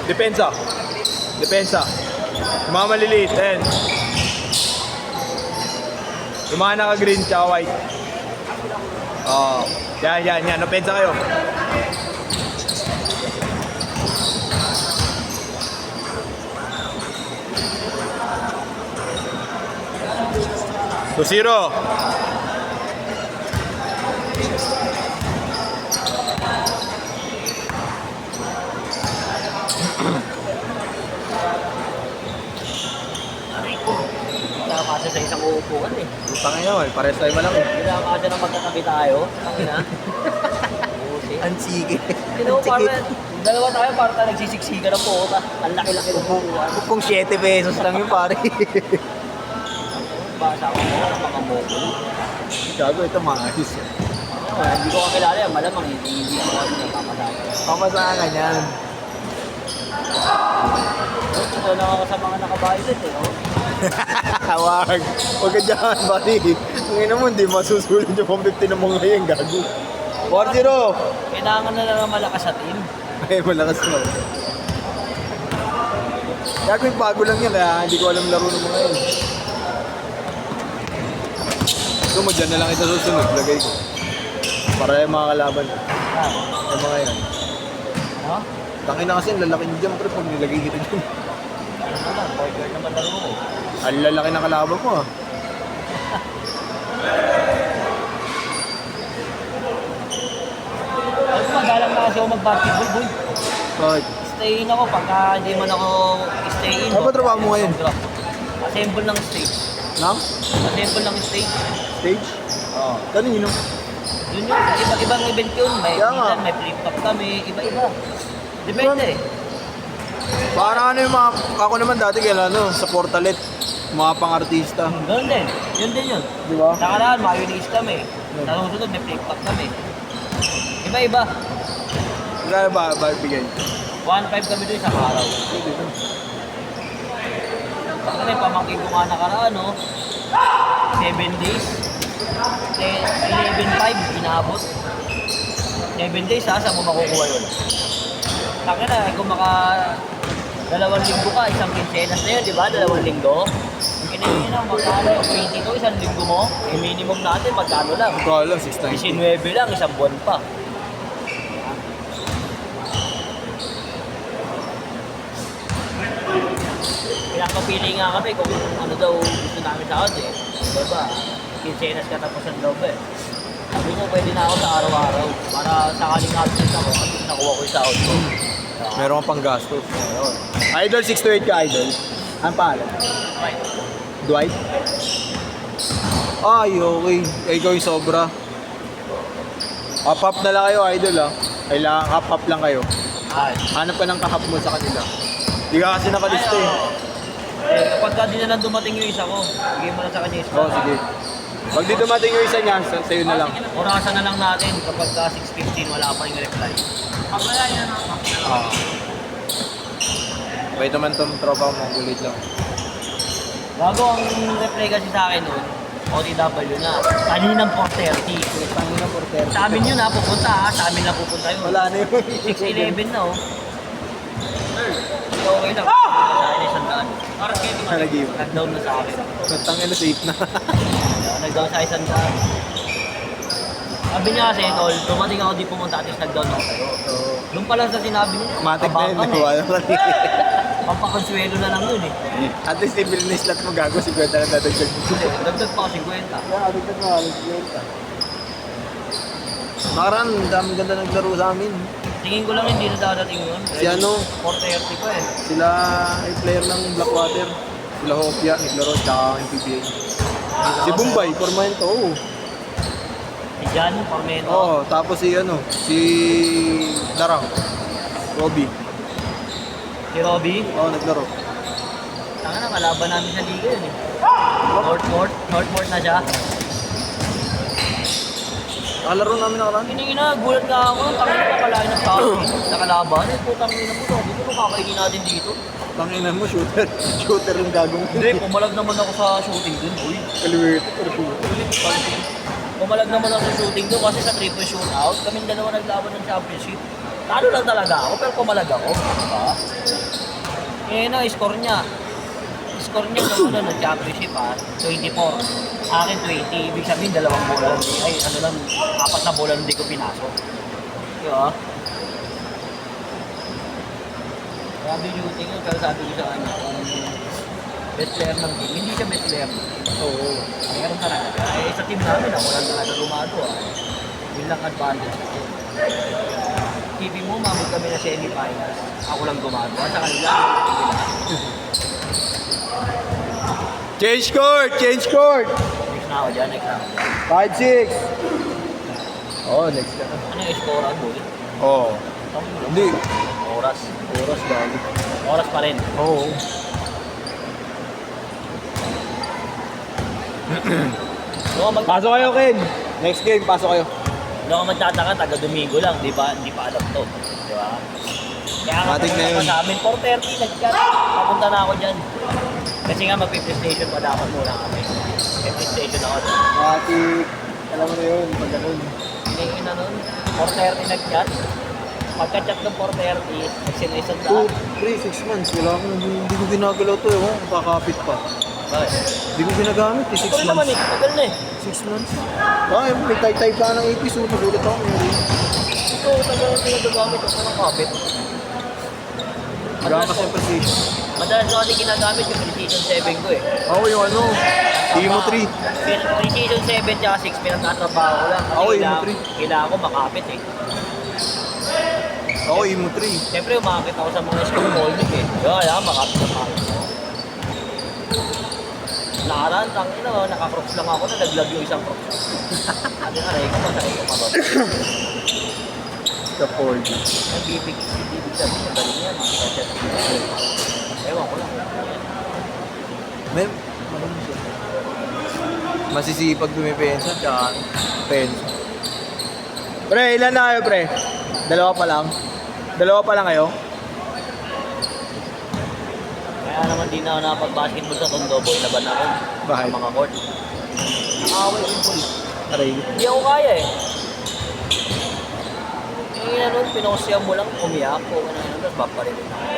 Depensa. Depensa. Yung mga maliliit, ayan. Yung mga naka-green tsaka white. Oo. Yan. Depensa kayo. So, 0. Kasi sa isang uupuan eh. Utang ngayon, pares tayo malaki. Hindi na kasi nang magkatabi tayo. Taki na. Ang sige. Sino parang dalawa tayo para tayo nagsisiksikan ng puta. Ang laki-laki ng uupuan. Kung 7 pesos lang yung pare. Basa ko mo, mga moko. Gago, ito maayos. Hindi ko kakilala yan. Malamang hindi ko kasi napapasama. Pamasangan yan. Ito na ako sa mga nakabayad eh. Oh. Wag. Huwag ka dyan, buddy. Ang ina mo, hindi masusulit yung 150 ng mga ngayon, gago. 4-0. Kailangan na lang malakas sa team. Ay, malakas mo. Gago, yung bago lang yan, kaya hindi ko alam laro ng mga yun. Gusto mo dyan na lang ito susunod, lagay ko. Para yung mga kalaban. Yung mga yan. Ano? Tangin na kasi, lalaki niyo dyan, pre, pag nilagay kita dyan. Ano naman, burger naman laro ko. Ang lalaki ng kalaban ko, ah. Ay, magalang na kasi ako mag-basketball, boy. Bakit? Stay in ako pagka hindi man ako stay in. Ano ba trabaho mo ngayon? Assemble ng stage. Nang? Assemble ng stage. Stage? Oo. Ganun yun, no? Yun yun, iba-ibang event yun. May Kaya nga. minsan, may flip-top kami, iba-iba. Depende eh. Parang ano yung mga, ako naman dati kailan, ano, sa Portalet, mga pang-artista. Ganun din. Yun din yun. Di ba? Sa kalaan, mayonnaise kami. Sa susunod, may flip-top kami. Iba-iba. Kaya ba bigay? 1.5 kami doon sa araw. Kasi pamangkin ko nga nakaraan, no? 7 days. 11.5 inaabot. 7 days ha, saan mo makukuha yun? Taka na, kung maka 2 linggo ka, isang kinsenas na yun, di ba? 2 linggo. Kinayin na, magkano yung 22, isang linggo mo, eh minimum natin, magkano lang? Ikaw lang, 690. 19 lang, isang buwan pa. Pinapapili nga kami kung ano daw gusto namin sa Audi eh. Diba? Kinsenas ka tapos ang loob eh. Sabi ko pwede na ako sa araw-araw para sakaling absent ako at nakuha ko yung sa Audi. Meron kang panggastos. Idol 628 ka, Idol. Ang pangalan? Right. Dwight? Ay, okay. Ikaw yung sobra. Up na lang kayo, Idol, ah. Kailangan up lang kayo. Ay. Hanap ka ng kahap mo sa kanila. Di ka kasi nakalista eh. Kapag ka din na lang dumating yung isa ko, bigay mo na sa kanya isa. Oo, sige. Pag di dumating yung isa niya, sa'yo na lang. Orasan na lang natin kapag ka 6:15 wala pa rin reply. Wala yan ako. Wait naman itong tropa mo, gulit lang. Bago ang reply kasi sa akin noon, OTW na. Kaninang 4:30. Tanginang porter. Sa amin yun ha, pupunta ha. Sa amin lang pupunta yun. Wala na yun. 6:11 na oh. Okay lang. Sa akin isang daan. Nag-game. Nag-down na sa akin. Tangin na safe na. Nag-down sa isang daan. Sabi niya kasi, tol, dumating ako di pumunta at least nag-down ako sa'yo. Doon pa lang sa sinabi niya. Matik na yun, kabang kami. wala na rin. Pampakonsuelo na lang yun eh. At least i-bill na slot mo gago, 50 na dadagdag mo. Dagdag pa ako 50. Yeah, dagdag mo, 50. Nakaraan, daming ganda naglaro sa amin. Tingin ko lang hindi na dadating yun. Si ano? 4:30 pa eh. Sila ay player ng Blackwater. Sila Hopia, naglaro, tsaka ang PBA. Si Bombay, Formento, oo. Si Jan, Parmento. Oo, tapos si ano, si Darang. Robby. Si Robby. Oo, naglaro. Tanga na, kalaban namin sa liga yun eh. Northport na siya. Nakalaro namin nakaraan. Hiningin na, gulat nga ako. Tangin na kalahin ng tao sa kalaban. Eh, putang ina mo to. Dito ko kakainin natin dito. Tanginan mo, shooter. Shooter yung gagong. Hindi, pumalag naman ako sa shooting dun, boy. Kaliwerte, pero shooter. Pumalag naman ako sa shooting dun kasi sa triple shootout, kaming dalawa naglaban ng championship. Talo lang talaga ako, pero pumalag ako. Diba? Eh, na, score niya. Score niya ng ano, ng championship 24. Akin 20. Ibig sabihin, 2 bola lang. Ay, ano lang, 4 na bola lang hindi ko pinasok. Diba? Grabe yung shooting yun, pero sabi ko sa kanya, best player ng team. Hindi siya best player. Oo. Meron talaga. Eh, sa team namin, ako lang talaga gumagawa. Yun lang advantage ko. Tipin mo, mamot kami na semi-finals. Ako lang gumagawa. Sa kanila, Change court! Change court! next na ako dyan, next na ako dyan. 5-6. Oh, next ka na. Ano yung score ang boy? Oh. Hindi. Oras. Oras dali. Oras pa rin. Oo. Pasok kayo, Ken. Next game, pasok kayo. Hindi ako magtataka, taga-Domingo lang, di ba? Hindi pa alam to. Di ba? Kaya nga Matik na yun. sa amin, 4:30, nag-chat. Papunta na ako dyan. Kasi nga mag-PlayStation pa dapat muna kami. PlayStation ako. Matik. Alam mo na yun, pag ganun. Hindi na nun. 4:30 nag-chat. Pagka-chat ng 4:30, nagsinaysan 2, na. 3, 6 months. Wala akong, hindi ko ginagalaw to. Ewan, kakapit pa. Bakit? Hindi ko ginagamit eh, 6 Tagal naman eh. months. Tagal na eh. 6 months. Ah, may type ka ng 80, so nagulat ako. Ito, tagal na ginagamit ako ng kapit. Gano'n kasi precision. Madalas ko kasi ginagamit yung PlayStation 7 ko eh. Ako yung ano, Imo 3. PlayStation 7 tsaka 6 pinagtatrabaho ko lang. Ako, Imo 3. Kailangan ko makapit eh. Ako Imo 3. Siyempre umakit ako sa mga school holding eh. Kaya makapit na makapit ako. Nakaraan, naka-crocs lang ako na naglag yung isang crocs. Sabi nga, rin ko masakit ko mababa. Sa 4G. Ang bibig sabihin, magaling yan. Makikachat. Ewan ko lang. May, ano siya? Masisipag dumipensa, tsaka pensa. Pre, ilan na kayo, pre? Dalawa pa lang? Dalawa pa lang kayo? Kaya naman di na ako nakapag-basketball sa Tondo Boy. Laban ako. Bakit? Sa mga court. Nakawal yung boy. Aray. Hindi ako kaya eh. Yung nun, pinosya mo lang, umiyak ko. Tapos paparinig na ako.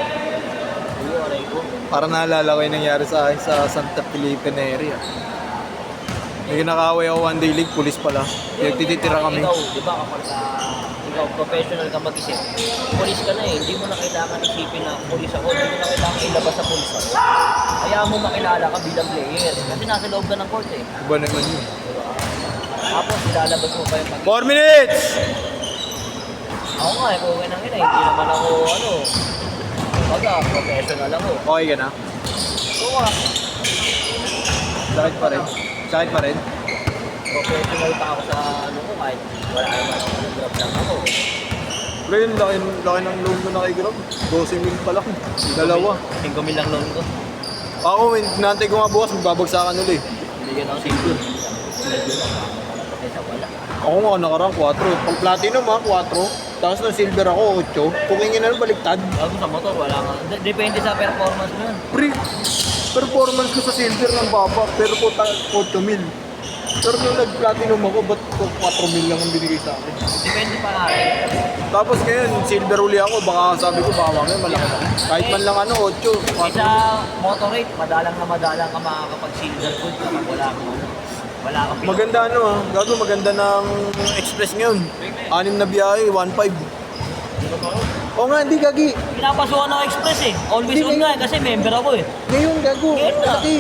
Uy, aray ko. Para naalala ko yung nangyari sa akin sa Santa Felipe na area. May kinakaway ako one day league, pulis pala. Nagtititira kami. Ikaw, di ba kapag ikaw professional ka mag-isip, pulis ka na eh. Hindi mo na kailangan isipin na pulis ako. Hindi mo na kailangan ilabas sa pulis ako. Kaya mo makilala ka bilang player. Kasi nasa loob ka ng court eh. Iba naman yun. Diba? Tapos ilalabas mo pa yung 4 minutes! Ako nga, okay nang ina. Hindi naman ako, baga, professional ako. Okay ka na? So nga, Sakit pa rin? Sakit pa rin? professional pa ako sa ko kahit wala naman ako drop lang ako. Pero yun, laki ng loan ko na kay Grab. 12 mil pa lang. Dalawa. 5 mil lang loan ko. Ako, nantay ko nga bukas, magbabagsakan ulit. Hindi yan ako single. Medyo lang. Kasi wala. Ako nga, nakarang 4. Pag platinum 4. Tapos ng silver ako, 8. Kung ingin na baliktad. Bago sa motor, wala nga. Depende sa performance mo yun. Pre, performance ko sa silver ng baba, pero po 8 mil. Pero nung nag-platinum ako, ba't 4 mil lang ang binigay sa akin? Depende pa nga rin. Tapos ngayon, silver uli ako, baka sabi ko, baka mamaya malaki na. Kahit man lang 8, 4 Sa motor rate, madalang ka makakapag-silver good kapag wala kang Maganda gago, maganda ng express ngayon. 6 na biyahe, 1.5. Oo nga, hindi gagi. Pinapasukan ng express eh. Always Hindi, on nga eh, kasi member ako eh. Ngayon, gago. Ngayon na. Laki.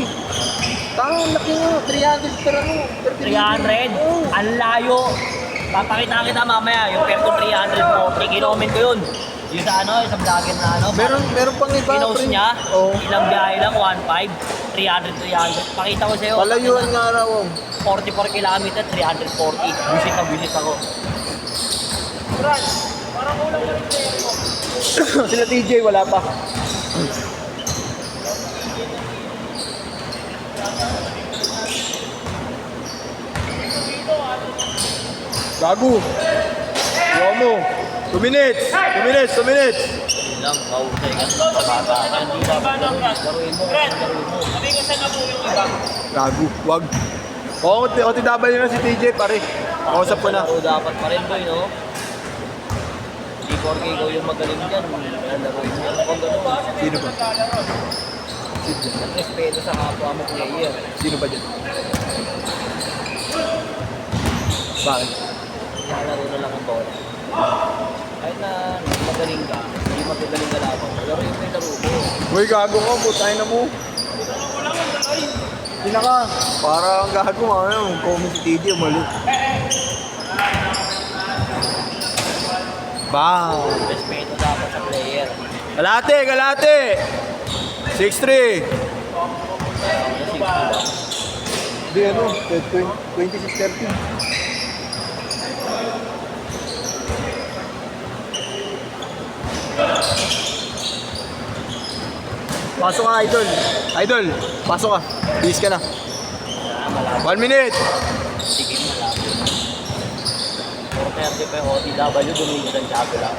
Tama, laki nga. 300 per ano. Per 300? Oo. Ang layo. Papakita kita mamaya, yung Perto 340, kilomin ko yun. Yung sa sa vlogger na Meron pang iba. pinost pre. niya, Oo. ilang biyahe lang, 1.5, 300. Pakita ko sa'yo. Palayuan nga raw. 44 kilometer, 340. Visit ako. Brad, parang ulang ka rin mo. Sila TJ, wala pa. Gago. Gawa mo. 2 minutes. 2 minutes. 2 minutes. Lang, kausay ka sa bata. Hindi dapat laruin mo. Sabi ko saan na po yung iba? Gago. Wag. Oo, OTW na si TJ, pare. Kausap ko na. Laro dapat pa rin boy, no? Hindi 4K ikaw yung magaling dyan. Lalaro mo. Kung gano'n. Sino ba? Sino ba? Respeto sa kapwa mo player. Sino ba dyan? Bakit? Lalaro na lang ang bola. Kahit na magaling ka, hindi magagaling ka lamang. Laro yung may laro mo. Uy, gago ka, putay na mo. Hindi na ka. Parang gago mamaya, mag-comment si TJ, mali. Bang! Respeto dapat sa player. Kalate, kalate! 6-3. Hindi, ano, 26-13. Pasok ka, idol. Idol, pasok ka. Bis ka na. 1 minute. Sige mo lang. 430 pa yung OTW, bumili ng jago lang.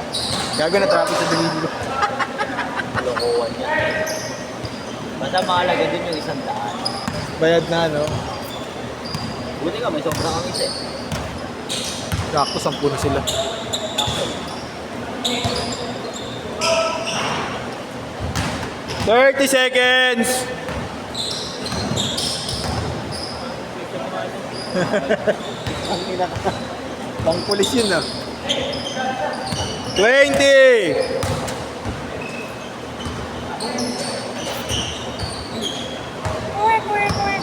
Gago na traffic sa Domingo. Lokohan yan. Basta mahalaga dun yung 100. Bayad na, no? Buti ka, may sobrang ang isa eh. Sakto, 10 na sila. 30 seconds! Ang ina ka. Pang pulis yun, ah. 20!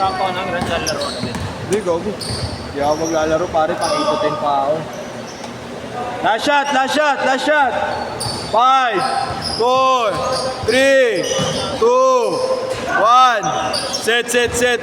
Sakto ng grand laro namin. Hindi, gago. Hindi ako maglalaro, pare. Pang 8 pa ako. Last shot! Last shot! Last shot! 5, 4, 3, 2, 1. Set, set, set.